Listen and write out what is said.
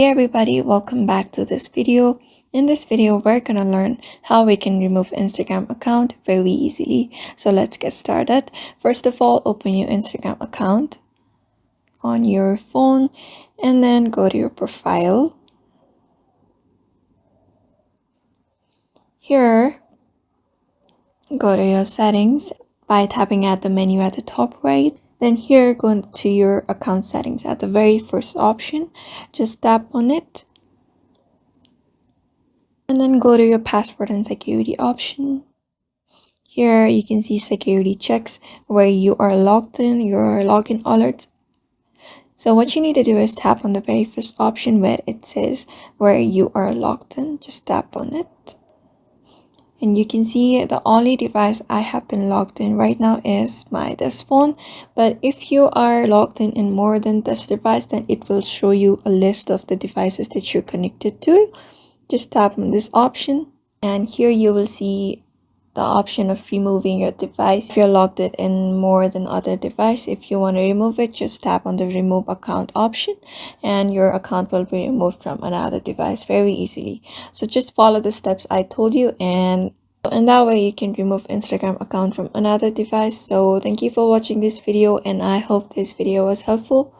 Hey everybody, welcome back to this video. In this video, we're gonna learn how we can remove Instagram account very easily. So let's get started. First of all, open your Instagram account on your phone and then go to your profile. Here, go to your settings by tapping at the menu at the top right. Then here, go to your account settings at the very first option. Just tap on it. And then go to your password and security option. Here you can see security checks where you are logged in, your login alerts. So what you need to do is tap on the very first option where it says where you are logged in. Just tap on it. And you can see the only device I have been logged in right now is my desk phone. But if you are logged in more than this device, then it will show you a list of the devices that you're connected to. Just tap on this option. And here you will see the option of removing your device. If you're logged in more than other device, if you want to remove it, just tap on the remove account option and your account will be removed from another device very easily. So just follow the steps I told you and that way you can remove Instagram account from another device. So thank you for watching this video and I hope this video was helpful.